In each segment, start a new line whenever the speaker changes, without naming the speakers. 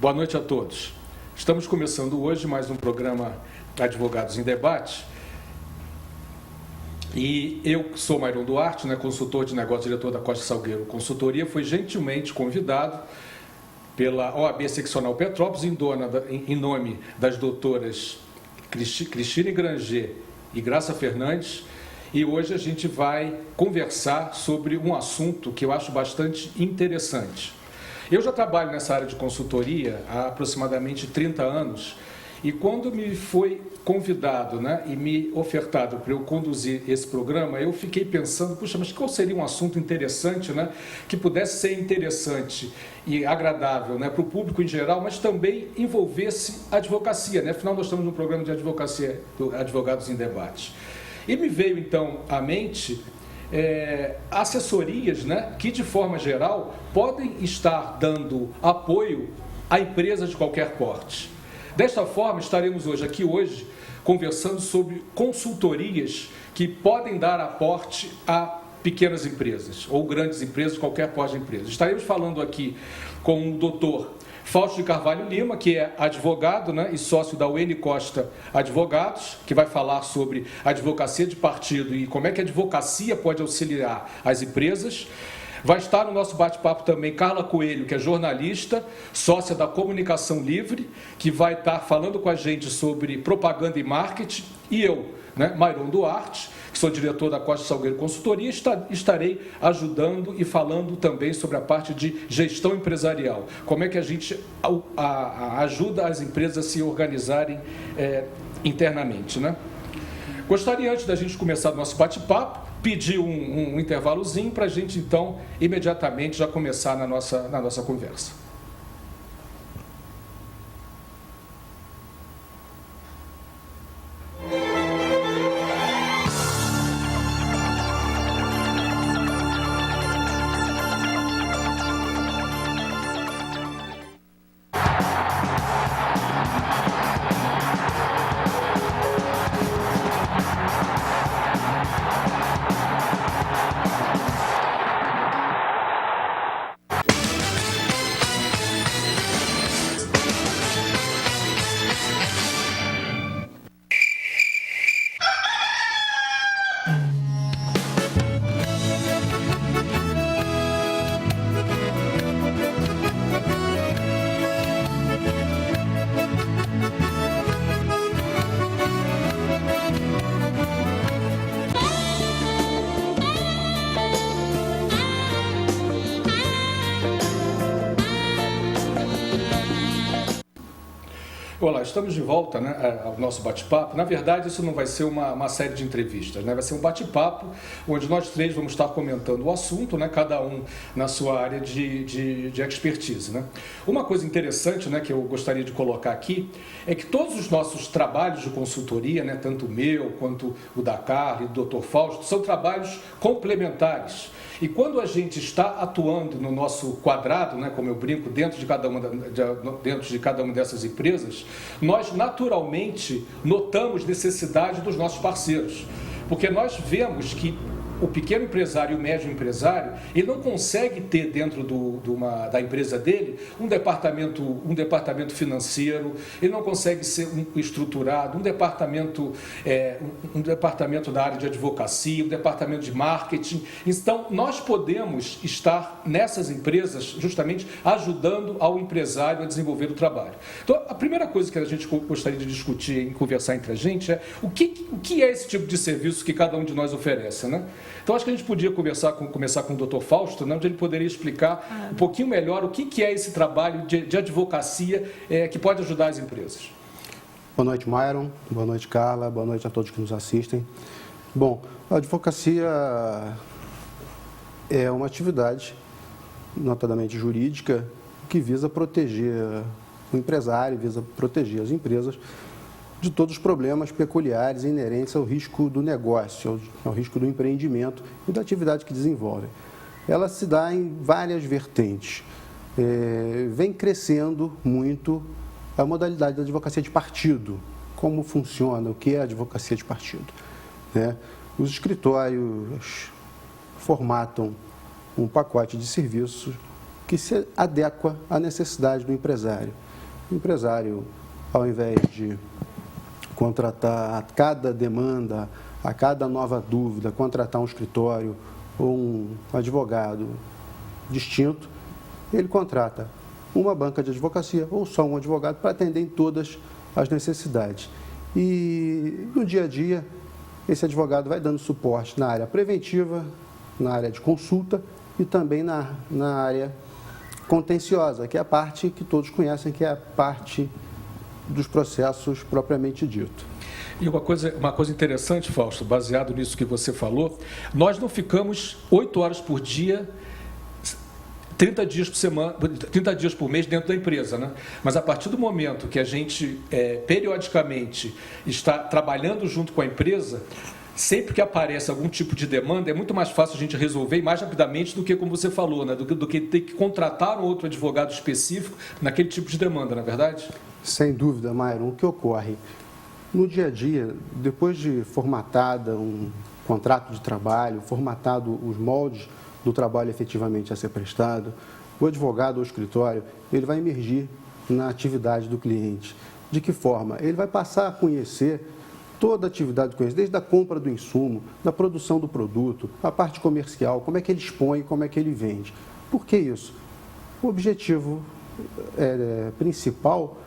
Boa noite a todos. Estamos começando hoje mais um programa Advogados em Debate. E eu sou Mairon Duarte, consultor de negócios, diretor da Costa Salgueiro Consultoria, fui gentilmente convidado pela OAB Seccional Petrópolis, em nome das doutoras Cristine Granger e Graça Fernandes, e hoje a gente vai conversar sobre um assunto que eu acho bastante interessante. Eu já trabalho nessa área de consultoria há aproximadamente 30 anos, e quando me foi convidado e me ofertado para eu conduzir esse programa, eu fiquei pensando, puxa, mas qual seria um assunto interessante, que pudesse ser interessante e agradável para o público em geral, mas também envolvesse a advocacia, Afinal, nós estamos num programa de advocacia, do Advogados em Debate. E me veio, então, à mente assessorias, que, de forma geral, podem estar dando apoio a empresas de qualquer porte. Desta forma, estaremos hoje conversando sobre consultorias que podem dar aporte a pequenas empresas ou grandes empresas, qualquer porte de empresa. Estaremos falando aqui com o doutor Fausto de Carvalho Lima, que é advogado e sócio da UN Costa Advogados, que vai falar sobre advocacia de partido e como é que a advocacia pode auxiliar as empresas. Vai estar no nosso bate-papo também Carla Coelho, que é jornalista, sócia da Comunicação Livre, que vai estar falando com a gente sobre propaganda e marketing. E eu, Mairon Duarte, que sou diretor da Costa Salgueiro Consultoria, estarei ajudando e falando também sobre a parte de gestão empresarial. Como é que a gente ajuda as empresas a se organizarem internamente, Gostaria, antes da gente começar o nosso bate-papo, pedir um intervalozinho para a gente, então, imediatamente já começar na nossa conversa. Olá, estamos de volta ao nosso bate-papo. Na verdade, isso não vai ser uma série de entrevistas, vai ser um bate-papo onde nós três vamos estar comentando o assunto, cada um na sua área de expertise. Uma coisa interessante que eu gostaria de colocar aqui é que todos os nossos trabalhos de consultoria, tanto o meu quanto o da Carla e do Dr. Fausto, são trabalhos complementares. E quando a gente está atuando no nosso quadrado, como eu brinco, dentro de cada uma dessas empresas, nós naturalmente notamos necessidade dos nossos parceiros, porque nós vemos que o pequeno empresário e o médio empresário, ele não consegue ter dentro da empresa dele um departamento financeiro, ele não consegue ser estruturado, um departamento da área de advocacia, um departamento de marketing. Então, nós podemos estar nessas empresas justamente ajudando ao empresário a desenvolver o trabalho. Então, a primeira coisa que a gente gostaria de discutir e conversar entre a gente é o que é esse tipo de serviço que cada um de nós oferece, Então, acho que a gente podia começar com o Dr. Fausto, onde ele poderia explicar um pouquinho melhor o que é esse trabalho de advocacia que pode ajudar as empresas.
Boa noite, Mairon. Boa noite, Carla. Boa noite a todos que nos assistem. Bom, a advocacia é uma atividade, notadamente jurídica, que visa proteger o empresário, visa proteger as empresas de todos os problemas peculiares e inerentes ao risco do negócio, ao risco do empreendimento e da atividade que desenvolvem. Ela se dá em várias vertentes. Vem crescendo muito a modalidade da advocacia de partido. Como funciona, o que é a advocacia de partido? Os escritórios formatam um pacote de serviços que se adequa à necessidade do empresário. O empresário, ao invés de contratar a cada demanda, a cada nova dúvida, contratar um escritório ou um advogado distinto, ele contrata uma banca de advocacia ou só um advogado para atender em todas as necessidades. E no dia a dia, esse advogado vai dando suporte na área preventiva, na área de consulta e também na área contenciosa, que é a parte que todos conhecem, que é a parte dos processos propriamente dito.
E uma coisa interessante, Fausto, baseado nisso que você falou, nós não ficamos 8 horas por dia, 30 dias por semana, 30 dias por mês dentro da empresa, né? Mas a partir do momento que a gente periodicamente está trabalhando junto com a empresa, sempre que aparece algum tipo de demanda, é muito mais fácil a gente resolver e mais rapidamente do que, como você falou, né? do que ter que contratar um outro advogado específico naquele tipo de demanda, não é verdade?
Sem dúvida, Myron. O que ocorre? No dia a dia, depois de formatada um contrato de trabalho, formatado os moldes do trabalho efetivamente a ser prestado, o advogado ou o escritório, ele vai emergir na atividade do cliente. De que forma? Ele vai passar a conhecer toda a atividade do cliente, desde a compra do insumo, da produção do produto, a parte comercial, como é que ele expõe, como é que ele vende. Por que isso? O objetivo principal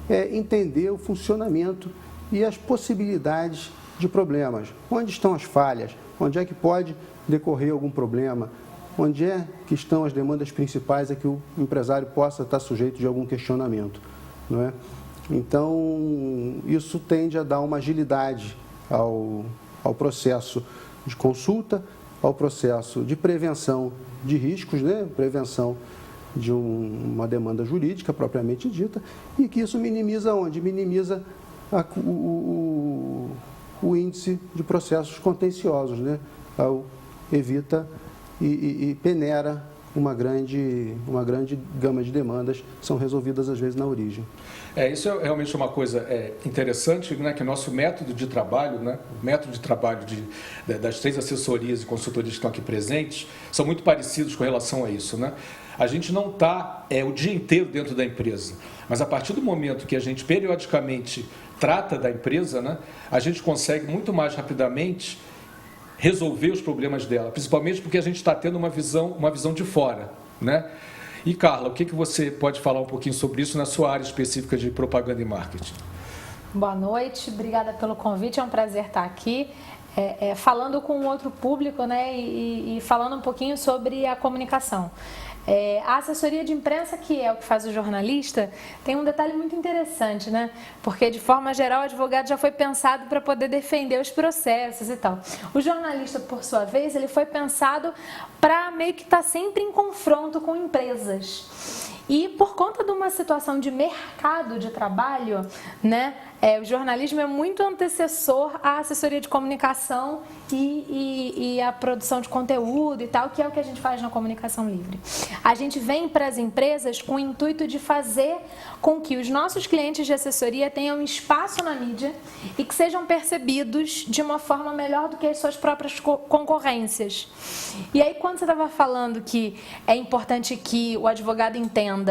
é entender o funcionamento e as possibilidades de problemas. Onde estão as falhas? Onde é que pode decorrer algum problema? Onde é que estão as demandas principais a que o empresário possa estar sujeito de algum questionamento, não é? Então, isso tende a dar uma agilidade ao processo de consulta, ao processo de prevenção de riscos, né? Prevenção de uma demanda jurídica propriamente dita, e que isso minimiza onde? Minimiza o índice de processos contenciosos, né? Evita e peneira uma grande gama de demandas que são resolvidas, às vezes, na origem.
Isso é realmente uma coisa interessante, né, que o nosso método de trabalho, né, o método de trabalho das 3 assessorias e consultorias que estão aqui presentes, são muito parecidos com relação a isso, né? A gente não está o dia inteiro dentro da empresa, mas a partir do momento que a gente periodicamente trata da empresa, né, a gente consegue muito mais rapidamente resolver os problemas dela, principalmente porque a gente está tendo uma visão de fora, né? E, Carla, o que você pode falar um pouquinho sobre isso na sua área específica de propaganda e marketing?
Boa noite, obrigada pelo convite, é um prazer estar aqui, falando com outro público, né, e falando um pouquinho sobre a comunicação. A assessoria de imprensa, que é o que faz o jornalista, tem um detalhe muito interessante, né? Porque, de forma geral, o advogado já foi pensado para poder defender os processos e tal. O jornalista, por sua vez, ele foi pensado para meio que estar sempre em confronto com empresas. E por conta de uma situação de mercado de trabalho, né, o jornalismo é muito antecessor à assessoria de comunicação e à produção de conteúdo e tal, que é o que a gente faz na comunicação livre. A gente vem para as empresas com o intuito de fazer com que os nossos clientes de assessoria tenham espaço na mídia e que sejam percebidos de uma forma melhor do que as suas próprias concorrências. E aí, quando você estava falando que é importante que o advogado entenda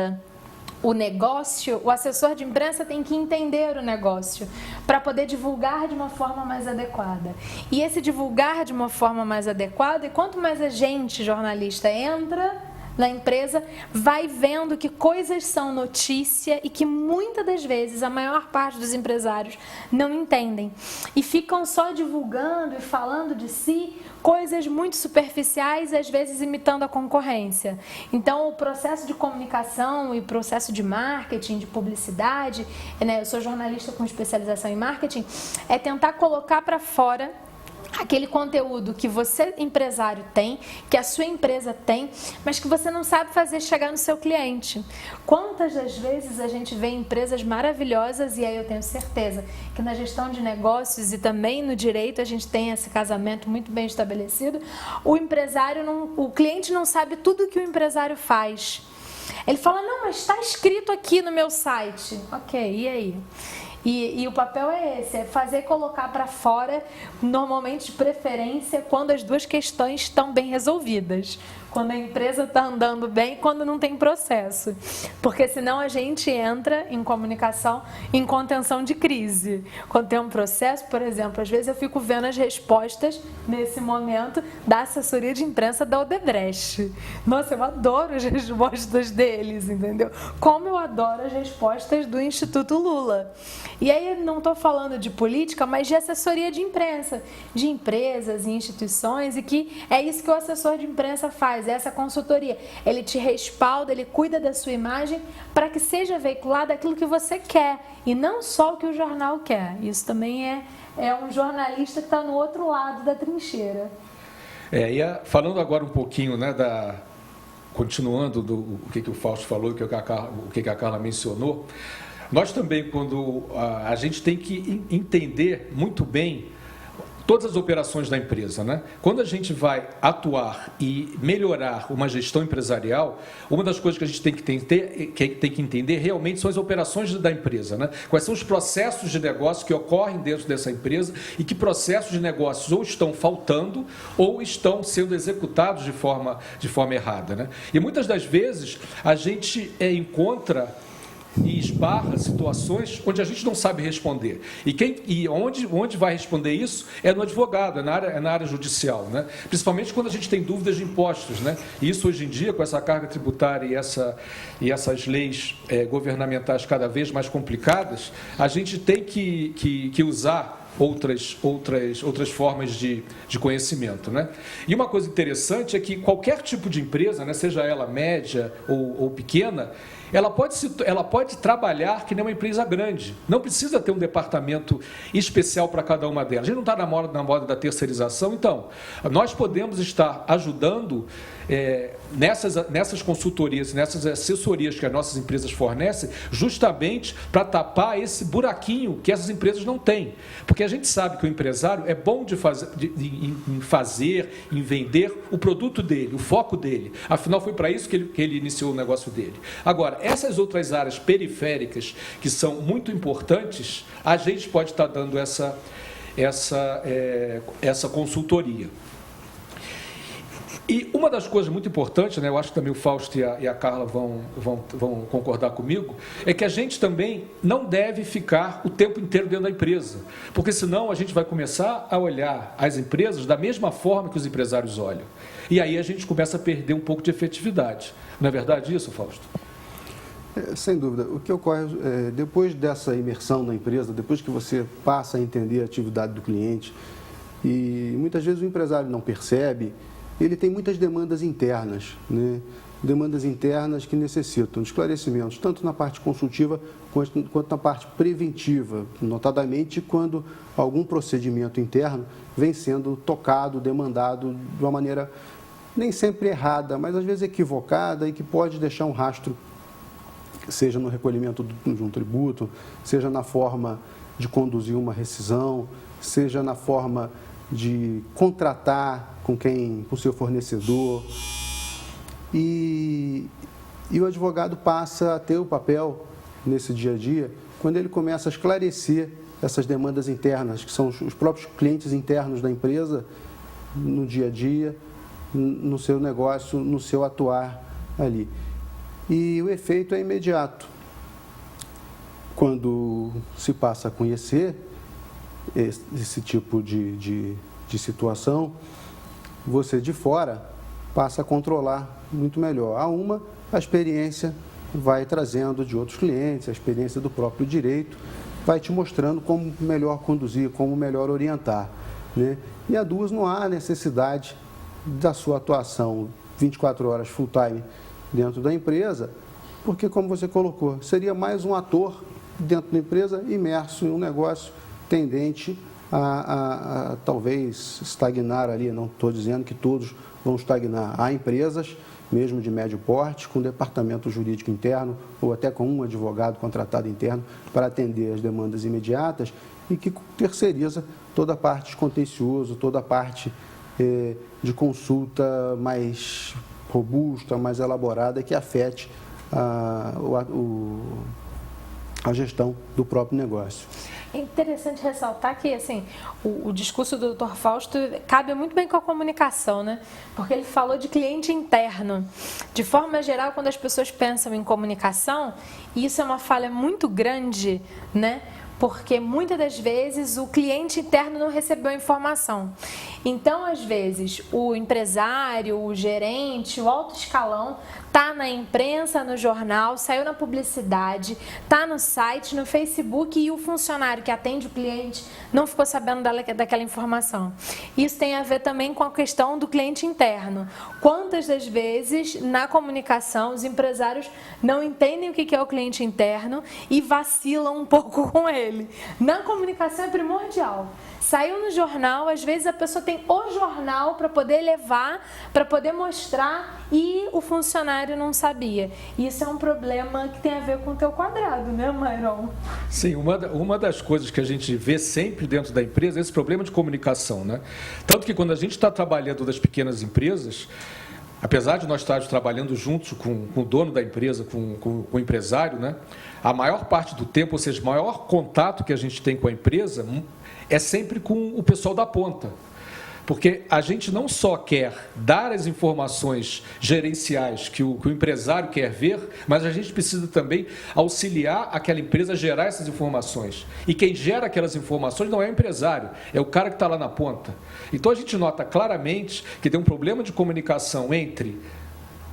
o negócio, o assessor de imprensa tem que entender o negócio para poder divulgar de uma forma mais adequada. E esse divulgar de uma forma mais adequada, e quanto mais a gente, jornalista, entra na empresa, vai vendo que coisas são notícia e que muitas das vezes a maior parte dos empresários não entendem e ficam só divulgando e falando de si coisas muito superficiais, às vezes imitando a concorrência. Então, o processo de comunicação e o processo de marketing, de publicidade, né, eu sou jornalista com especialização em marketing, é tentar colocar para fora aquele conteúdo que você, empresário, tem, que a sua empresa tem, mas que você não sabe fazer chegar no seu cliente. Quantas das vezes a gente vê empresas maravilhosas, e aí eu tenho certeza que na gestão de negócios e também no direito a gente tem esse casamento muito bem estabelecido, o cliente não sabe tudo que o empresário faz. Ele fala, não, mas está escrito aqui no meu site. Ok, e aí? E o papel é esse, é fazer colocar para fora, normalmente de preferência, quando as duas questões estão bem resolvidas. quando a empresa está andando bem e quando não tem processo. Porque senão a gente entra em comunicação em contenção de crise. Quando tem um processo, por exemplo, às vezes eu fico vendo as respostas nesse momento da assessoria de imprensa da Odebrecht. Nossa, eu adoro as respostas deles, entendeu? Como eu adoro as respostas do Instituto Lula. E aí não estou falando de política, mas de assessoria de imprensa, de empresas e instituições, e que é isso que o assessor de imprensa faz, é essa consultoria. Ele te respalda, ele cuida da sua imagem para que seja veiculado aquilo que você quer e não só o que o jornal quer. Isso também é um jornalista que está no outro lado da trincheira.
Falando agora um pouquinho, né, continuando o que o Fausto falou, o que a Carla mencionou, nós também, quando a gente tem que entender muito bem todas as operações da empresa, né? Quando a gente vai atuar e melhorar uma gestão empresarial, uma das coisas que a gente tem que entender realmente são as operações da empresa, né? Quais são os processos de negócio que ocorrem dentro dessa empresa e que processos de negócios ou estão faltando ou estão sendo executados de forma errada, né? E muitas das vezes a gente encontra e esbarra situações onde a gente não sabe responder. E onde vai responder isso é no advogado, é na área judicial, né? Principalmente quando a gente tem dúvidas de impostos, né? E isso hoje em dia, com essa carga tributária e essas leis governamentais cada vez mais complicadas, a gente tem que usar outras formas de conhecimento, né? E uma coisa interessante é que qualquer tipo de empresa, né, seja ela média ou pequena, ela pode trabalhar que nem uma empresa grande. Não precisa ter um departamento especial para cada uma delas. A gente não está na moda da terceirização. Então, nós podemos estar ajudando nessas consultorias, nessas assessorias que as nossas empresas fornecem, justamente para tapar esse buraquinho que essas empresas não têm. Porque a gente sabe que o empresário é bom em vender o produto dele, o foco dele. Afinal, foi para isso que ele iniciou o negócio dele. Agora, essas outras áreas periféricas, que são muito importantes, a gente pode estar dando essa consultoria. E uma das coisas muito importantes, né, eu acho que também o Fausto e a Carla vão concordar comigo, é que a gente também não deve ficar o tempo inteiro dentro da empresa, porque senão a gente vai começar a olhar as empresas da mesma forma que os empresários olham. E aí a gente começa a perder um pouco de efetividade. Não é verdade isso, Fausto?
Sem dúvida. O que ocorre depois dessa imersão na empresa, depois que você passa a entender a atividade do cliente, e muitas vezes o empresário não percebe, ele tem muitas demandas internas, né? Demandas internas que necessitam de esclarecimentos, tanto na parte consultiva quanto na parte preventiva, notadamente quando algum procedimento interno vem sendo tocado, demandado de uma maneira nem sempre errada, mas às vezes equivocada e que pode deixar um rastro, seja no recolhimento de um tributo, seja na forma de conduzir uma rescisão, seja na forma de contratar com o seu fornecedor. E o advogado passa a ter o papel nesse dia a dia quando ele começa a esclarecer essas demandas internas, que são os próprios clientes internos da empresa no dia a dia, no seu negócio, no seu atuar ali. E o efeito é imediato. Quando se passa a conhecer esse tipo de situação, você de fora passa a controlar muito melhor. A experiência vai trazendo de outros clientes, a experiência do próprio direito, vai te mostrando como melhor conduzir, como melhor orientar, né? E a duas, não há necessidade da sua atuação 24 horas full time dentro da empresa, porque, como você colocou, seria mais um ator dentro da empresa imerso em um negócio tendente a talvez estagnar ali. Não estou dizendo que todos vão estagnar. Há empresas, mesmo de médio porte, com departamento jurídico interno ou até com um advogado contratado interno para atender as demandas imediatas e que terceiriza toda a parte de contencioso, toda a parte de consulta mais robusta, mais elaborada, que afete a gestão do próprio negócio.
É interessante ressaltar que assim, o discurso do Dr. Fausto cabe muito bem com a comunicação, né? Porque ele falou de cliente interno. De forma geral, quando as pessoas pensam em comunicação, e isso é uma falha muito grande, né? Porque muitas das vezes o cliente interno não recebeu a informação. Então, às vezes, o empresário, o gerente, o alto escalão está na imprensa, no jornal, saiu na publicidade, está no site, no Facebook, e o funcionário que atende o cliente não ficou sabendo daquela informação. Isso tem a ver também com a questão do cliente interno. Quantas das vezes, na comunicação, os empresários não entendem o que é o cliente interno e vacilam um pouco com ele? Na comunicação é primordial. Saiu no jornal, às vezes a pessoa tem o jornal para poder levar, para poder mostrar, e o funcionário não sabia. Isso é um problema que tem a ver com o teu quadrado, né, Mairon?
Sim, uma das coisas que a gente vê sempre dentro da empresa é esse problema de comunicação, né? Tanto que quando a gente está trabalhando das pequenas empresas, apesar de nós estarmos trabalhando juntos com o dono da empresa, com o empresário, né? A maior parte do tempo, ou seja, o maior contato que a gente tem com a empresa é sempre com o pessoal da ponta. Porque a gente não só quer dar as informações gerenciais que o empresário quer ver, mas a gente precisa também auxiliar aquela empresa a gerar essas informações. E quem gera aquelas informações não é o empresário, é o cara que está lá na ponta. Então a gente nota claramente que tem um problema de comunicação entre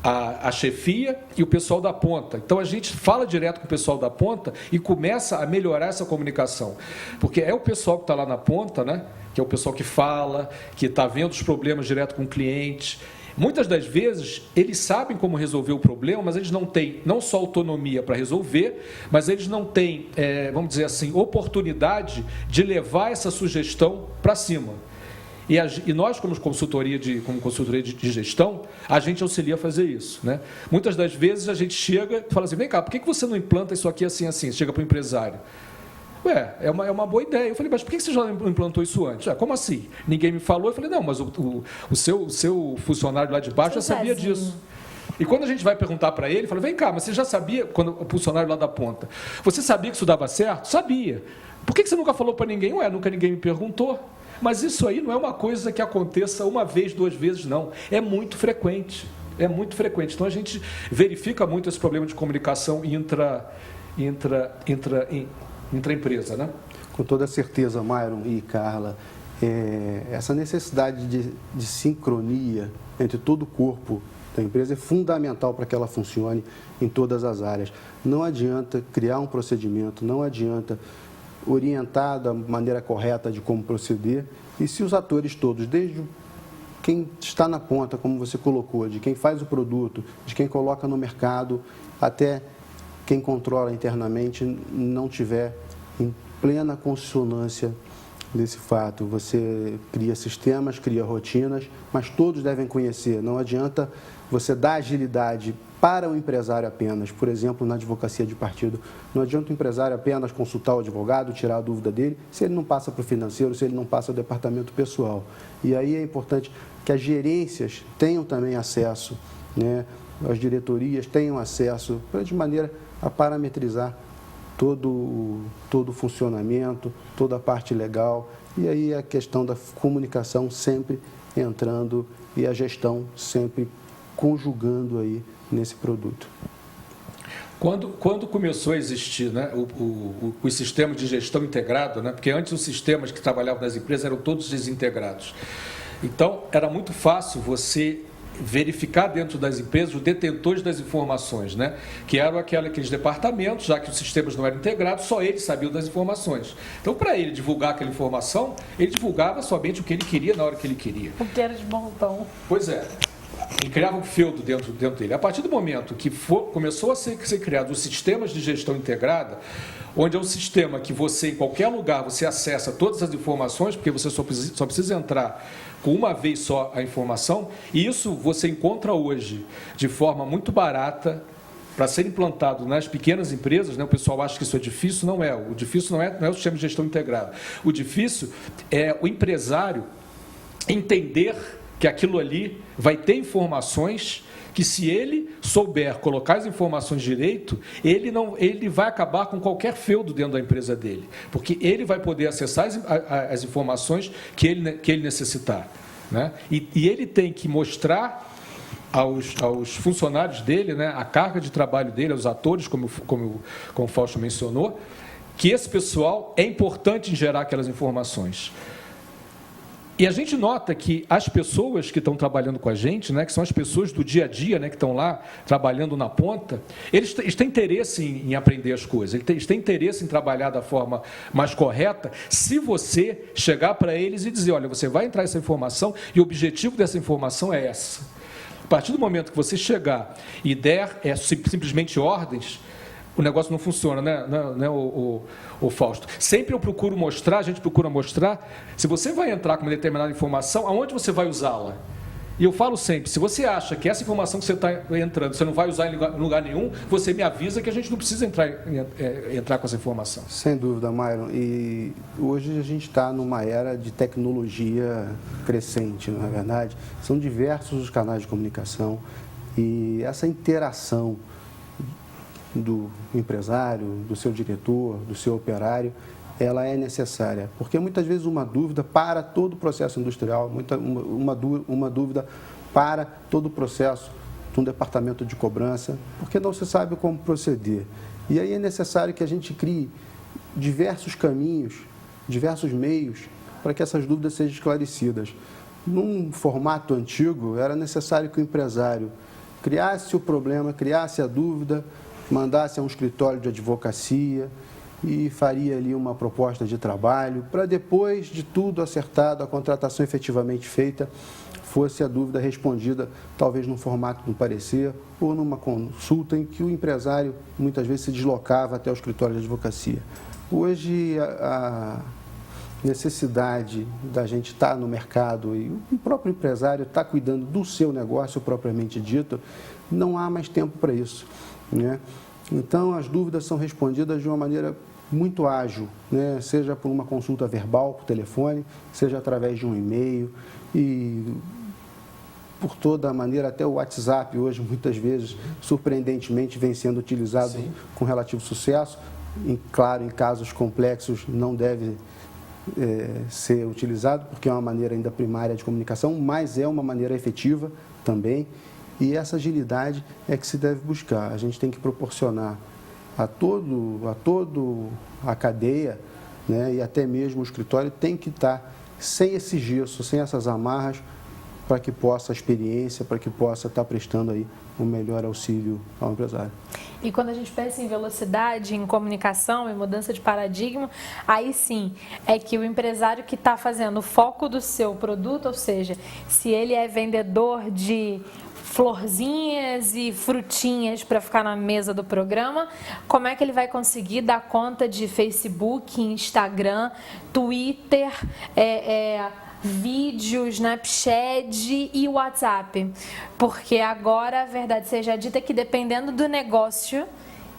a chefia e o pessoal da ponta. Então a gente fala direto com o pessoal da ponta e começa a melhorar essa comunicação. Porque é o pessoal que está lá na ponta, né? Que é o pessoal que fala, que está vendo os problemas direto com o cliente. Muitas das vezes, eles sabem como resolver o problema, mas eles não têm não só autonomia para resolver, mas eles não têm, vamos dizer assim, oportunidade de levar essa sugestão para cima. E nós, como consultoria de gestão, a gente auxilia a fazer isso, né? Muitas das vezes a gente chega e fala assim, vem cá, por que você não implanta isso aqui assim, assim? Chega para o empresário. É uma boa ideia. Eu falei, mas por que você já não implantou isso antes? Como assim? Ninguém me falou. Eu falei, não, mas o seu funcionário lá de baixo já sabia disso. E quando a gente vai perguntar para ele, fala, vem cá, mas você já sabia, quando o funcionário lá da ponta, você sabia que isso dava certo? Sabia. Por que você nunca falou para ninguém? Nunca ninguém me perguntou. Mas isso aí não é uma coisa que aconteça uma vez, 2 vezes, não. É muito frequente. É muito frequente. Então, a gente verifica muito esse problema de comunicação intra-empresa, né?
Com toda certeza, Mairon e Carla, essa necessidade de sincronia entre todo o corpo da empresa é fundamental para que ela funcione em todas as áreas. Não adianta criar um procedimento, não adianta orientar da maneira correta de como proceder, e se os atores todos, desde quem está na ponta, como você colocou, de quem faz o produto, de quem coloca no mercado, até quem controla internamente, não tiver em plena consonância desse fato. Você cria sistemas, cria rotinas, mas todos devem conhecer. Não adianta você dar agilidade para o empresário apenas. Por exemplo, na advocacia de partido, não adianta o empresário apenas consultar o advogado, tirar a dúvida dele, se ele não passa para o financeiro, se ele não passa ao departamento pessoal. E aí é importante que as gerências tenham também acesso, né? As diretorias tenham acesso, de maneira a parametrizar todo o funcionamento, toda a parte legal, e aí a questão da comunicação sempre entrando e a gestão sempre conjugando aí nesse produto.
Quando começou a existir, né, os sistemas de gestão integrado, né, porque antes os sistemas que trabalhavam nas empresas eram todos desintegrados. Então, era muito fácil você verificar dentro das empresas os detentores das informações, né? Que eram aqueles departamentos, já que os sistemas não eram integrados, só eles sabiam das informações. Então, para ele divulgar aquela informação, ele divulgava somente o que ele queria na hora que ele queria.
O que era de bom tom.
Pois é. Ele criava um feudo dentro dele. A partir do momento que começou a ser criado os sistemas de gestão integrada, onde é um sistema que você, em qualquer lugar, você acessa todas as informações, porque você só precisa entrar com uma vez só a informação, e isso você encontra hoje de forma muito barata para ser implantado nas pequenas empresas, né? O pessoal acha que isso é difícil, não é. O difícil não é o sistema de gestão integrada. O difícil é o empresário entender que aquilo ali vai ter informações que se ele souber colocar as informações direito, ele vai acabar com qualquer feudo dentro da empresa dele, porque ele vai poder acessar as informações que ele necessitar, né? E ele tem que mostrar aos funcionários dele, né, a carga de trabalho dele, aos atores, como o Fausto mencionou, que esse pessoal é importante em gerar aquelas informações. E a gente nota que as pessoas que estão trabalhando com a gente, né, que são as pessoas do dia a dia, né, que estão lá trabalhando na ponta, eles têm interesse em aprender as coisas, eles têm interesse em trabalhar da forma mais correta, se você chegar para eles e dizer, olha, você vai entrar essa informação e o objetivo dessa informação é essa. A partir do momento que você chegar e der simplesmente ordens, o negócio não funciona, né, o Fausto? Sempre a gente procura mostrar, se você vai entrar com uma determinada informação, aonde você vai usá-la? E eu falo sempre, se você acha que essa informação que você está entrando, você não vai usar em lugar nenhum, você me avisa que a gente não precisa entrar com essa informação.
Sem dúvida, Myron. E hoje a gente está numa era de tecnologia crescente, não é verdade? São diversos os canais de comunicação e essa interação do empresário, do seu diretor, do seu operário, ela é necessária, porque muitas vezes uma dúvida para todo o processo industrial, uma dúvida para todo o processo de um departamento de cobrança, porque não se sabe como proceder. E aí é necessário que a gente crie diversos caminhos, diversos meios para que essas dúvidas sejam esclarecidas. Num formato antigo, era necessário que o empresário criasse o problema, criasse a dúvida, mandasse a um escritório de advocacia e faria ali uma proposta de trabalho para depois de tudo acertado, a contratação efetivamente feita, fosse a dúvida respondida, talvez num formato de um parecer ou numa consulta em que o empresário muitas vezes se deslocava até o escritório de advocacia. Hoje a necessidade da gente estar no mercado e o próprio empresário estar cuidando do seu negócio propriamente dito, não há mais tempo para isso, né? Então, as dúvidas são respondidas de uma maneira muito ágil, né? Seja por uma consulta verbal, por telefone, seja através de um e-mail e por toda a maneira, até o WhatsApp hoje, muitas vezes, surpreendentemente, vem sendo utilizado Sim. com relativo sucesso. Claro, em casos complexos, não deve ser utilizado, porque é uma maneira ainda primária de comunicação, mas é uma maneira efetiva também. E essa agilidade é que se deve buscar. A gente tem que proporcionar a todo a cadeia, né, e até mesmo o escritório tem que estar sem esse gesso, sem essas amarras, para que possa a experiência, para que possa estar prestando aí um melhor auxílio ao empresário.
E quando a gente pensa em velocidade, em comunicação, em mudança de paradigma, aí sim é que o empresário que está fazendo o foco do seu produto, ou seja, se ele é vendedor de florzinhas e frutinhas para ficar na mesa do programa, como é que ele vai conseguir dar conta de Facebook, Instagram, Twitter, vídeo, Snapchat e WhatsApp? Porque agora a verdade seja dita que dependendo do negócio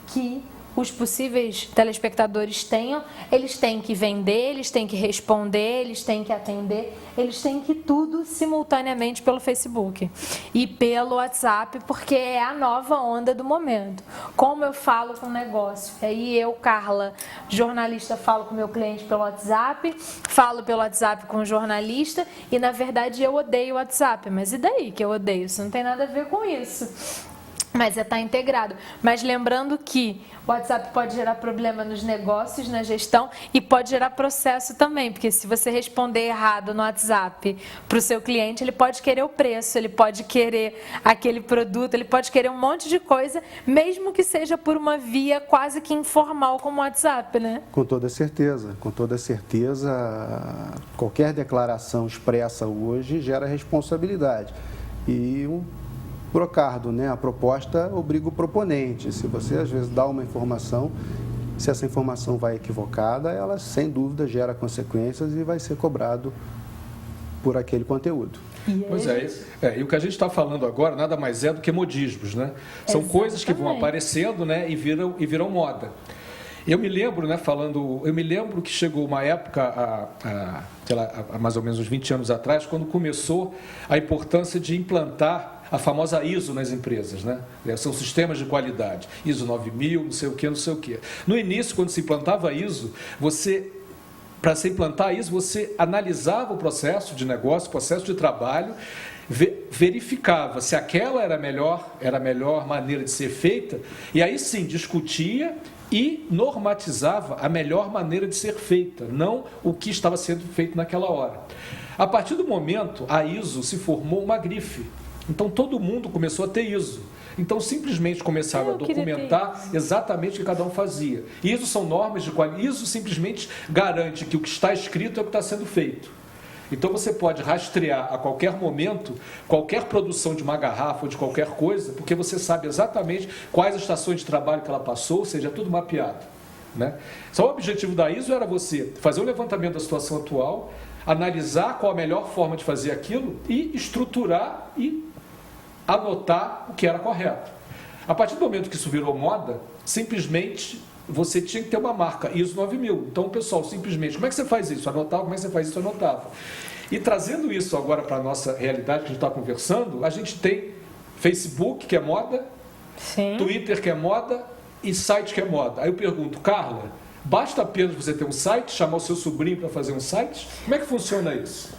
que os possíveis telespectadores tenham, eles têm que vender, eles têm que responder, eles têm que atender, eles têm que tudo simultaneamente pelo Facebook e pelo WhatsApp, porque é a nova onda do momento. Como eu falo com o negócio? Aí eu, Carla, jornalista, falo com o meu cliente pelo WhatsApp, falo pelo WhatsApp com o jornalista e, na verdade, eu odeio o WhatsApp. Mas e daí que eu odeio? Isso não tem nada a ver com isso. Mas está integrado. Mas lembrando que o WhatsApp pode gerar problema nos negócios, na gestão e pode gerar processo também, porque se você responder errado no WhatsApp para o seu cliente, ele pode querer o preço, ele pode querer aquele produto, ele pode querer um monte de coisa, mesmo que seja por uma via quase que informal como o WhatsApp, né?
Com toda certeza, qualquer declaração expressa hoje gera responsabilidade. E Brocardo, né? A proposta obriga o proponente. Se você, às vezes, dá uma informação, se essa informação vai equivocada, ela, sem dúvida, gera consequências e vai ser cobrado por aquele conteúdo.
Pois e o que a gente está falando agora nada mais é do que modismos, né? São
Exatamente.
Coisas que vão aparecendo, né, e viram moda. Eu me lembro, né, que chegou uma época, há mais ou menos uns 20 anos atrás, quando começou a importância de implantar a famosa ISO nas empresas, né? São sistemas de qualidade, ISO 9000, não sei o que, não sei o que. No início, quando se implantava a ISO, para se implantar isso, você analisava o processo de negócio, o processo de trabalho, verificava se aquela era a melhor maneira de ser feita, e aí sim discutia e normatizava a melhor maneira de ser feita, não o que estava sendo feito naquela hora. A partir do momento, a ISO se formou uma grife. Então, todo mundo começou a ter ISO. Então, simplesmente começaram a documentar exatamente o que cada um fazia. ISO são normas de qualidade. ISO simplesmente garante que o que está escrito é o que está sendo feito. Então, você pode rastrear a qualquer momento qualquer produção de uma garrafa ou de qualquer coisa, porque você sabe exatamente quais estações de trabalho que ela passou, ou seja, é tudo mapeado, né? Só o objetivo da ISO era você fazer um levantamento da situação atual, analisar qual a melhor forma de fazer aquilo e estruturar e anotar o que era correto. A partir do momento que isso virou moda, simplesmente você tinha que ter uma marca ISO 9000. Então o pessoal simplesmente, como é que você faz isso? Anotava, como é que você faz isso? Anotava. E trazendo isso agora para a nossa realidade que a gente está conversando, a gente tem Facebook, que é moda,
Sim.
Twitter, que é moda, e site, que é moda. Aí eu pergunto, Carla, basta apenas você ter um site, chamar o seu sobrinho para fazer um site? Como é que funciona isso?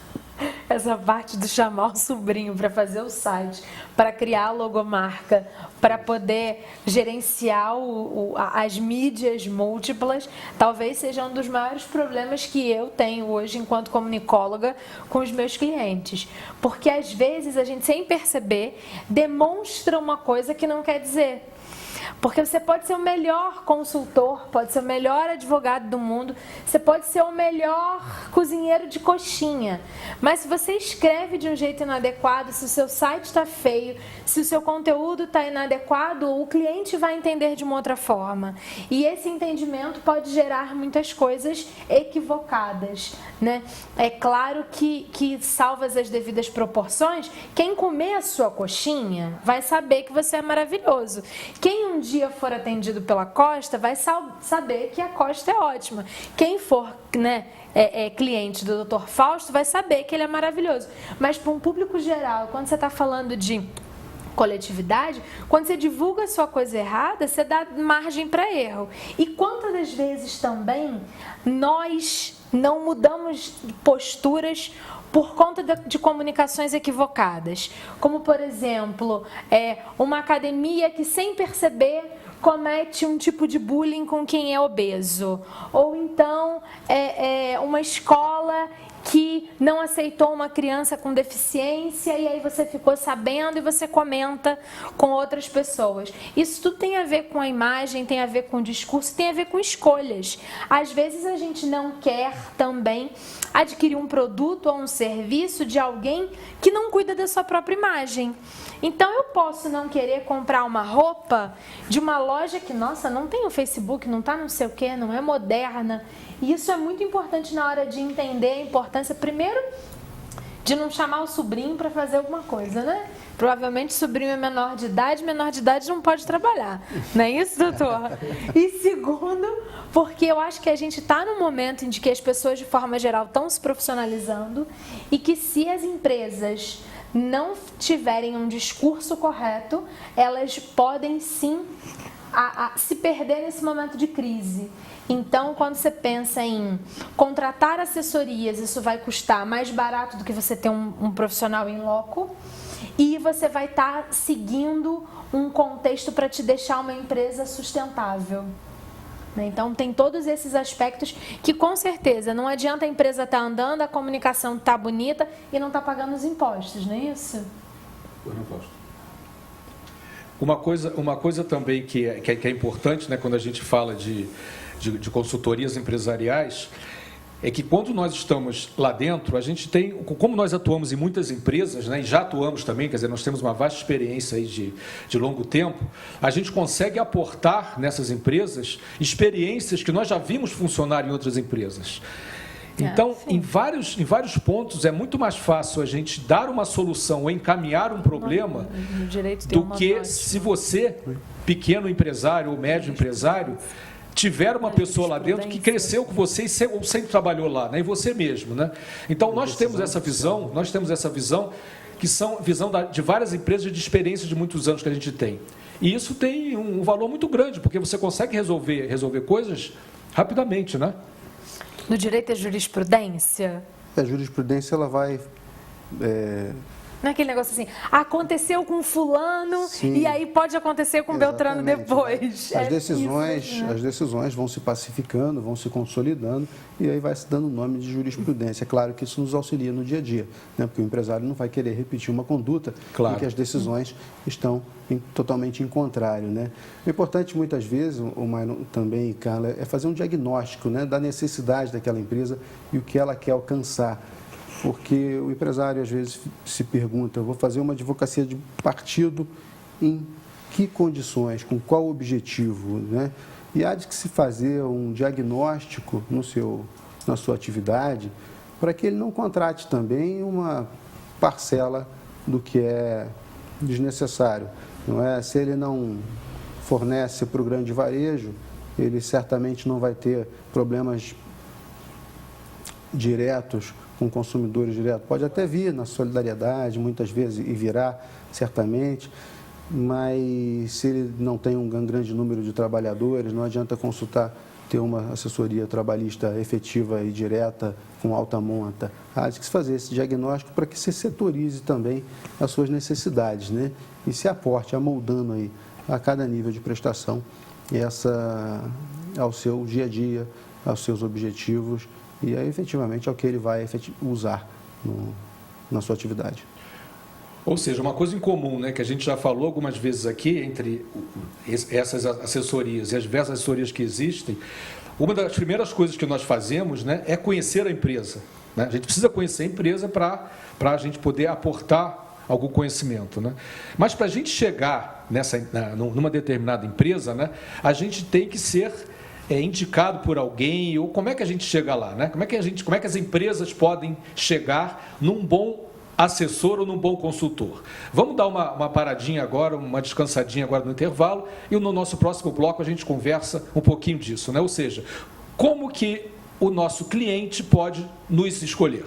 Essa parte de chamar o sobrinho para fazer o site, para criar a logomarca, para poder gerenciar as mídias múltiplas, talvez seja um dos maiores problemas que eu tenho hoje enquanto comunicóloga com os meus clientes. Porque às vezes a gente, sem perceber, demonstra uma coisa que não quer dizer. Porque você pode ser o melhor consultor, pode ser o melhor advogado do mundo, você pode ser o melhor cozinheiro de coxinha, mas se você escreve de um jeito inadequado, se o seu site está feio, se o seu conteúdo está inadequado, o cliente vai entender de uma outra forma. E esse entendimento pode gerar muitas coisas equivocadas, né? É claro que salvas as devidas proporções, quem comer a sua coxinha vai saber que você é maravilhoso. Quem um dia for atendido pela Costa vai saber que a Costa é ótima. Quem for, né, cliente do Dr. Fausto vai saber que ele é maravilhoso. Mas para um público geral, quando você está falando de coletividade, quando você divulga a sua coisa errada, você dá margem para erro. E quantas das vezes também nós não mudamos posturas por conta de comunicações equivocadas, como por exemplo, uma academia que sem perceber comete um tipo de bullying com quem é obeso, ou então uma escola que não aceitou uma criança com deficiência e aí você ficou sabendo e você comenta com outras pessoas. Isso tudo tem a ver com a imagem, tem a ver com o discurso, tem a ver com escolhas. Às vezes a gente não quer também adquirir um produto ou um serviço de alguém que não cuida da sua própria imagem. Então eu posso não querer comprar uma roupa de uma loja que, nossa, não tem o Facebook, não tá não sei o que, não é moderna. E isso é muito importante na hora de entender a importância, primeiro, de não chamar o sobrinho para fazer alguma coisa, né? Provavelmente o sobrinho é menor de idade não pode trabalhar. Não é isso, doutor? E segundo, porque eu acho que a gente está num momento em que as pessoas, de forma geral, estão se profissionalizando e que se as empresas não tiverem um discurso correto, elas podem sim se perder nesse momento de crise. Então, quando você pensa em contratar assessorias, isso vai custar mais barato do que você ter um profissional em loco, e você vai estar seguindo um contexto para te deixar uma empresa sustentável. Então, tem todos esses aspectos que, com certeza, não adianta a empresa estar andando, a comunicação estar bonita e não estar pagando os impostos, não é isso?
Uma coisa também que é importante, né, quando a gente fala de consultorias empresariais, é que quando nós estamos lá dentro, a gente tem, como nós atuamos em muitas empresas, né, e já atuamos também, quer dizer, nós temos uma vasta experiência aí de longo tempo, a gente consegue aportar nessas empresas experiências que nós já vimos funcionar em outras empresas. Então, em vários pontos, é muito mais fácil a gente dar uma solução ou encaminhar um problema do que se você, pequeno empresário ou médio empresário, tiver uma pessoa lá dentro que cresceu com você ou sempre trabalhou lá, né? E você mesmo, né? Então, nós temos essa visão que são visão de várias empresas de experiência de muitos anos que a gente tem. E isso tem um valor muito grande, porque você consegue resolver coisas rapidamente, né?
No direito é jurisprudência?
A jurisprudência, ela vai...
Não é aquele negócio assim, aconteceu com fulano,
Sim,
e aí pode acontecer com Beltrano depois.
As decisões vão se pacificando, vão se consolidando, e aí vai se dando o nome de jurisprudência. É claro que isso nos auxilia no dia a dia, né? Porque o empresário não vai querer repetir uma conduta em que as decisões estão totalmente em contrário, né? O importante, muitas vezes, o Maino também, Carla, é fazer um diagnóstico, né, da necessidade daquela empresa e o que ela quer alcançar. Porque o empresário, às vezes, se pergunta, eu vou fazer uma advocacia de partido em que condições, com qual objetivo, né? E há de que se fazer um diagnóstico na sua atividade para que ele não contrate também uma parcela do que é desnecessário. Não é? Se ele não fornece para o grande varejo, ele certamente não vai ter problemas diretos com consumidores diretos. Pode até vir na solidariedade, muitas vezes, e virá, certamente, mas se ele não tem um grande número de trabalhadores, não adianta consultar, ter uma assessoria trabalhista efetiva e direta, com alta monta. Há de se fazer esse diagnóstico para que se setorize também as suas necessidades, né? E se aporte, amoldando aí a cada nível de prestação ao seu dia a dia, aos seus objetivos, e aí, efetivamente, é o que ele vai usar na sua atividade.
Ou seja, uma coisa em comum, né, que a gente já falou algumas vezes aqui, entre essas assessorias e as diversas assessorias que existem, uma das primeiras coisas que nós fazemos, né, é conhecer a empresa. Né? A gente precisa conhecer a empresa para a gente poder aportar algum conhecimento. Né? Mas para a gente chegar numa determinada empresa, né, a gente tem que ser indicado por alguém, ou como é que a gente chega lá, né? Como é que as empresas podem chegar num bom assessor ou num bom consultor? Vamos dar uma paradinha agora, uma descansadinha agora no intervalo, e no nosso próximo bloco a gente conversa um pouquinho disso, né? Ou seja, como que o nosso cliente pode nos escolher?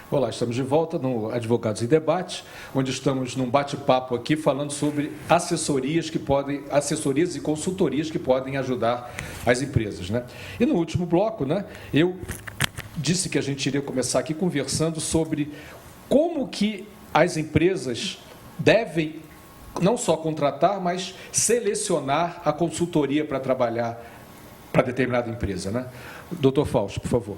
Olá, estamos de volta no Advogados em Debate, onde estamos num bate-papo aqui falando sobre assessorias e consultorias que podem ajudar as empresas, né? E no último bloco, né, eu disse que a gente iria começar aqui conversando sobre como que as empresas devem não só contratar, mas selecionar a consultoria para trabalhar para determinada empresa, né? Doutor Fausto, por favor.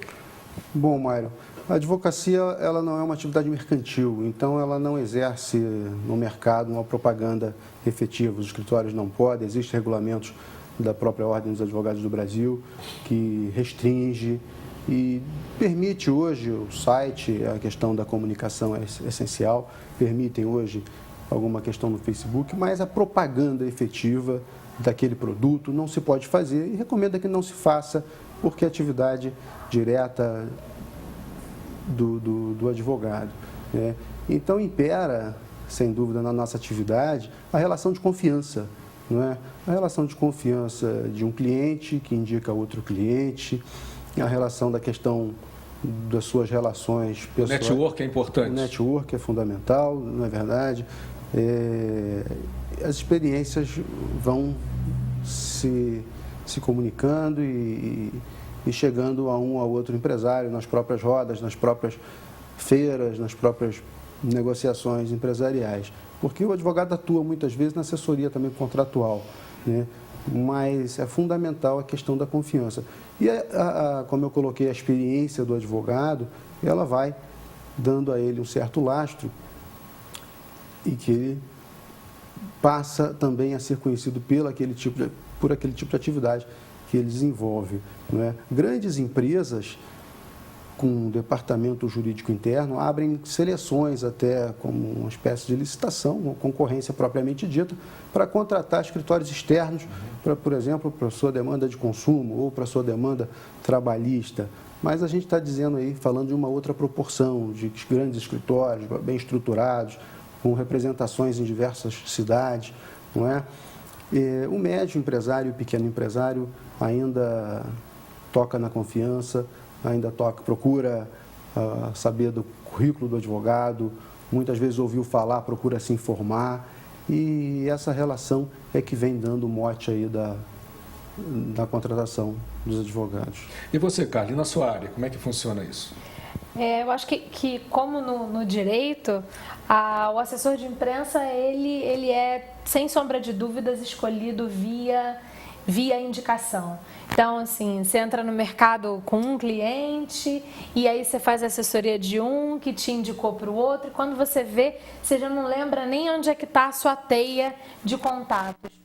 Bom, Mário, a advocacia ela não é uma atividade mercantil, então ela não exerce no mercado uma propaganda efetiva. Os escritórios não podem, existem regulamentos da própria Ordem dos Advogados do Brasil que restringe e permite hoje o site, a questão da comunicação é essencial, permitem hoje alguma questão no Facebook, mas a propaganda efetiva daquele produto não se pode fazer e recomenda que não se faça, porque é atividade direta do advogado, né? Então, impera, sem dúvida, na nossa atividade, a relação de confiança, não é? A relação de confiança de um cliente que indica outro cliente, a relação da questão das suas relações pessoais.
O network é importante.
O network é fundamental, não é verdade? As experiências vão se comunicando e chegando a um ou outro empresário nas próprias rodas, nas próprias feiras, nas próprias negociações empresariais. Porque o advogado atua muitas vezes na assessoria também contratual, né? Mas é fundamental a questão da confiança. E, como eu coloquei, a experiência do advogado, ela vai dando a ele um certo lastro e que ele passa também a ser conhecido por aquele tipo de atividade que ele desenvolve, não é? Grandes empresas com um departamento jurídico interno abrem seleções até como uma espécie de licitação, uma concorrência propriamente dita, para contratar escritórios externos, para, por exemplo, para a sua demanda de consumo ou para a sua demanda trabalhista. Mas a gente está dizendo aí, falando de uma outra proporção, de grandes escritórios bem estruturados, com representações em diversas cidades, não é? O médio empresário, o pequeno empresário ainda toca na confiança, ainda procura saber do currículo do advogado, muitas vezes ouviu falar, procura se informar, e essa relação é que vem dando mote aí da contratação dos advogados.
E você, Carla, e na sua área, como é que funciona isso?
Eu acho que como no direito, o assessor de imprensa, ele é, sem sombra de dúvidas, escolhido via indicação. Então, assim, você entra no mercado com um cliente e aí você faz a assessoria de um que te indicou para o outro e quando você vê, você já não lembra nem onde é que está a sua teia de contatos.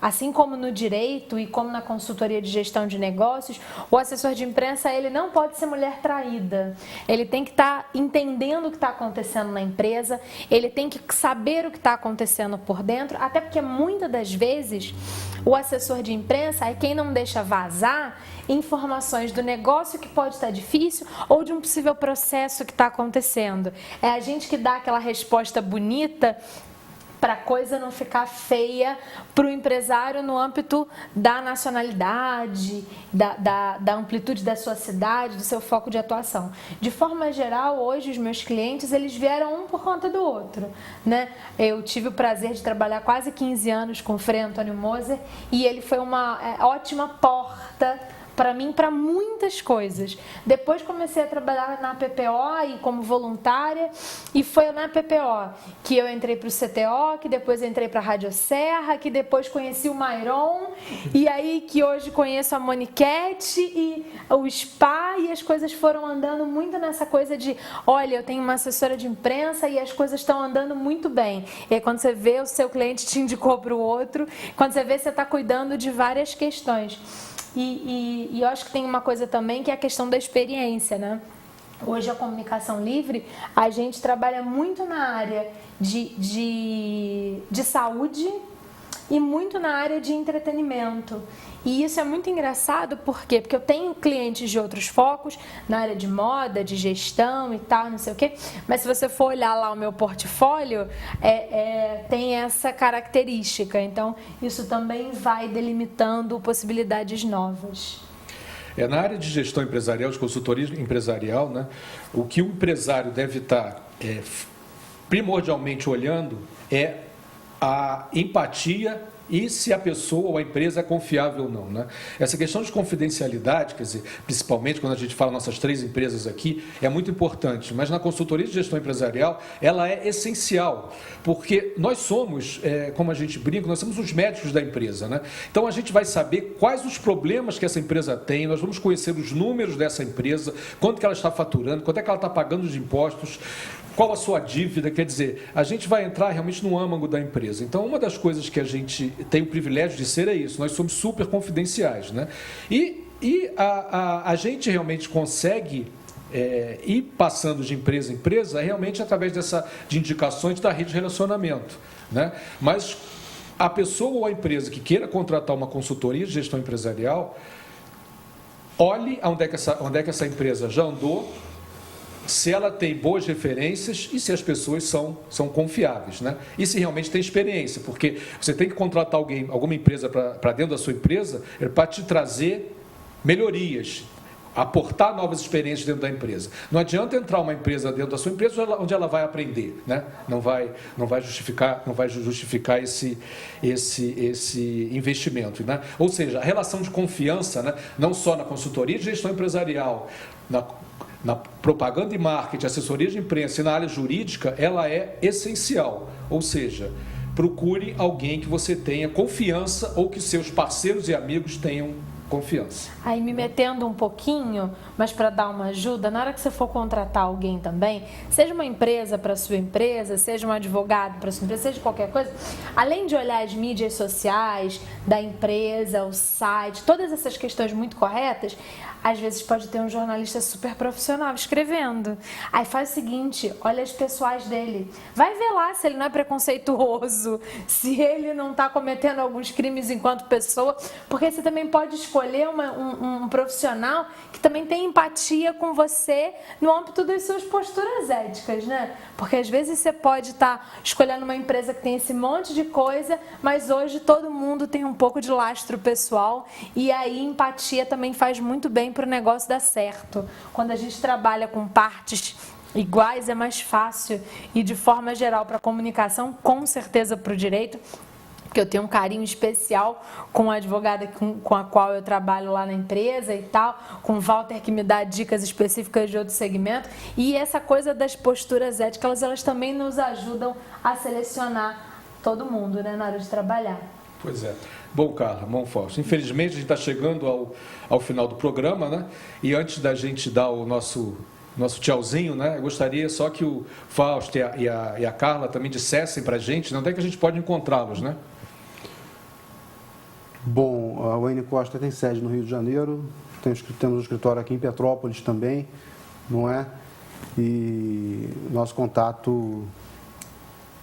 Assim como no direito e como na consultoria de gestão de negócios, o assessor de imprensa ele não pode ser mulher traída. Ele tem que estar entendendo o que está acontecendo na empresa, ele tem que saber o que está acontecendo por dentro, até porque muitas das vezes o assessor de imprensa é quem não deixa vazar informações do negócio que pode estar difícil ou de um possível processo que está acontecendo. É a gente que dá aquela resposta bonita para a coisa não ficar feia para o empresário no âmbito da nacionalidade, da amplitude da sua cidade, do seu foco de atuação. De forma geral, hoje os meus clientes, eles vieram um por conta do outro, né? Eu tive o prazer de trabalhar quase 15 anos com o Frei Antônio Moser e ele foi uma ótima porta para mim, para muitas coisas. Depois comecei a trabalhar na PPO e como voluntária, e foi na PPO que eu entrei para o CTO, que depois entrei para a Rádio Serra, que depois conheci o Mairon, e aí que hoje conheço a Moniquete e o SPA, e as coisas foram andando muito nessa coisa de, olha, eu tenho uma assessora de imprensa e as coisas estão andando muito bem. E aí quando você vê, o seu cliente te indicou para o outro, quando você vê, você está cuidando de várias questões. E eu acho que tem uma coisa também que é a questão da experiência, né? Hoje a comunicação livre, a gente trabalha muito na área de saúde e muito na área de entretenimento. E isso é muito engraçado, por quê? Porque eu tenho clientes de outros focos, na área de moda, de gestão e tal, não sei o quê, mas se você for olhar lá o meu portfólio, tem essa característica. Então, isso também vai delimitando possibilidades novas.
Na área de gestão empresarial, de consultoria empresarial, né, o que o empresário deve estar primordialmente olhando é a empatia e se a pessoa ou a empresa é confiável ou não, né? Essa questão de confidencialidade, quer dizer, principalmente quando a gente fala nossas 3 empresas aqui, é muito importante, mas na consultoria de gestão empresarial, ela é essencial, porque nós somos, como a gente brinca, nós somos os médicos da empresa, né? Então a gente vai saber quais os problemas que essa empresa tem, nós vamos conhecer os números dessa empresa, quanto que ela está faturando, quanto é que ela está pagando de impostos, qual a sua dívida, quer dizer, a gente vai entrar realmente no âmago da empresa. Então, uma das coisas que a gente tem o privilégio de ser é isso, nós somos super confidenciais, né? E a gente realmente consegue ir passando de empresa em empresa realmente através de indicações da rede de relacionamento, né? Mas a pessoa ou a empresa que queira contratar uma consultoria de gestão empresarial, olhe onde é que essa empresa já andou, se ela tem boas referências e se as pessoas são confiáveis, né? E se realmente tem experiência, porque você tem que contratar alguma empresa para dentro da sua empresa para te trazer melhorias, aportar novas experiências dentro da empresa. Não adianta entrar uma empresa dentro da sua empresa onde ela vai aprender, né? Não vai justificar esse investimento, né? Ou seja, a relação de confiança, né? Não só na consultoria de gestão empresarial, na propaganda e marketing, assessoria de imprensa e na área jurídica, ela é essencial. Ou seja, procure alguém que você tenha confiança ou que seus parceiros e amigos tenham confiança.
Aí me metendo um pouquinho, mas para dar uma ajuda, na hora que você for contratar alguém também, seja uma empresa para sua empresa, seja um advogado para sua empresa, seja qualquer coisa, além de olhar as mídias sociais da empresa, o site, todas essas questões muito corretas, às vezes pode ter um jornalista super profissional escrevendo. Aí faz o seguinte, olha as pessoais dele. Vai ver lá se ele não é preconceituoso, se ele não está cometendo alguns crimes enquanto pessoa, porque você também pode escolher um profissional que também tem empatia com você no âmbito das suas posturas éticas, né? Porque às vezes você pode estar escolhendo uma empresa que tem esse monte de coisa, mas hoje todo mundo tem um pouco de lastro pessoal e aí empatia também faz muito bem para o negócio dar certo. Quando a gente trabalha com partes iguais é mais fácil e de forma geral para a comunicação, com certeza para o direito, porque eu tenho um carinho especial com a advogada com a qual eu trabalho lá na empresa e tal, com o Walter que me dá dicas específicas de outro segmento, e essa coisa das posturas éticas, elas também nos ajudam a selecionar todo mundo, né, na hora de trabalhar.
Pois é. Bom, Carla, Fausto, infelizmente a gente está chegando ao final do programa, né? E antes da gente dar o nosso tchauzinho, né? Eu gostaria só que o Fausto e a Carla também dissessem para a gente, né? Onde é que a gente pode encontrá-los, né?
Bom, a Wayne Costa tem sede no Rio de Janeiro, temos um escritório aqui em Petrópolis também, não é? E nosso contato...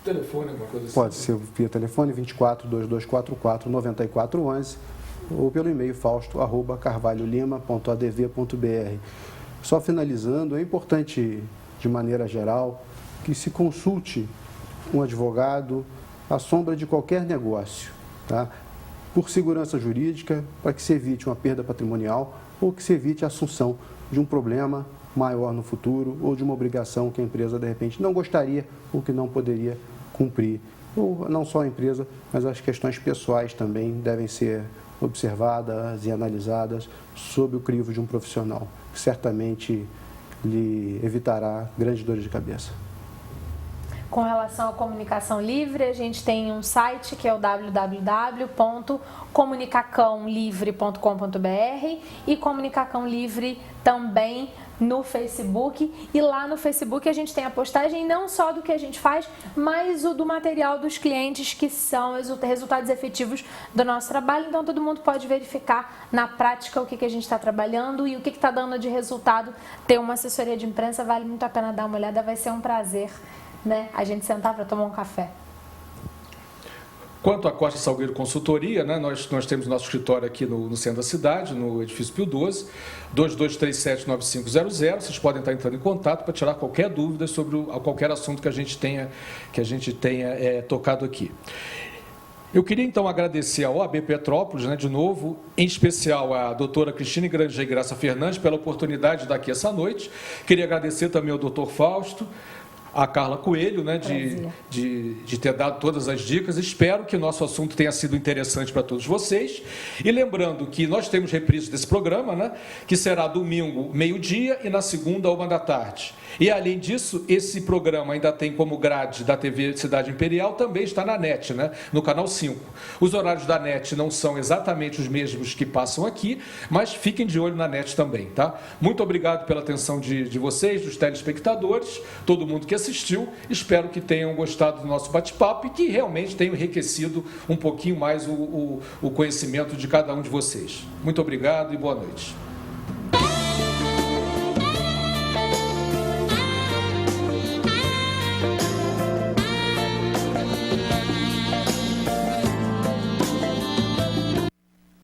Telefone, alguma coisa assim?
Pode ser via telefone 24 2244 9411 ou pelo e-mail fausto@carvalholima.adv.br. Só finalizando, é importante, de maneira geral, que se consulte um advogado à sombra de qualquer negócio, tá? Por segurança jurídica, para que se evite uma perda patrimonial ou que se evite a assunção de um problema maior no futuro ou de uma obrigação que a empresa, de repente, não gostaria ou que não poderia cumprir. Ou não só a empresa, mas as questões pessoais também devem ser observadas e analisadas sob o crivo de um profissional, que certamente lhe evitará grandes dores de cabeça.
Com relação à comunicação livre, a gente tem um site que é o www.comunicacãolivre.com.br e Comunicacão Livre também no Facebook, e lá no Facebook a gente tem a postagem não só do que a gente faz, mas o do material dos clientes, que são resultados efetivos do nosso trabalho. Então todo mundo pode verificar na prática o que a gente está trabalhando e o que está dando de resultado. Ter uma assessoria de imprensa vale muito a pena dar uma olhada, vai ser um prazer, né, a gente sentar para tomar um café.
Quanto à Costa Salgueiro Consultoria, né, nós temos nosso escritório aqui no centro da cidade, no edifício Pio XII, 2237-9500. Vocês podem estar entrando em contato para tirar qualquer dúvida sobre qualquer assunto que a gente tenha tocado aqui. Eu queria, então, agradecer à OAB Petrópolis, né, de novo, em especial à doutora Cristine Granger Graça Fernandes, pela oportunidade de estar aqui essa noite. Queria agradecer também ao doutor Fausto, a Carla Coelho, né, de ter dado todas as dicas. Espero que o nosso assunto tenha sido interessante para todos vocês. E lembrando que nós temos reprise desse programa, né, que será domingo, meio-dia, e na segunda, 13h. E, além disso, esse programa ainda tem como grade da TV Cidade Imperial, também está na NET, né, no Canal 5. Os horários da NET não são exatamente os mesmos que passam aqui, mas fiquem de olho na NET também, tá? Muito obrigado pela atenção de vocês, dos telespectadores, todo mundo que assistiu. Espero que tenham gostado do nosso bate-papo e que realmente tenham enriquecido um pouquinho mais o conhecimento de cada um de vocês. Muito obrigado e boa noite.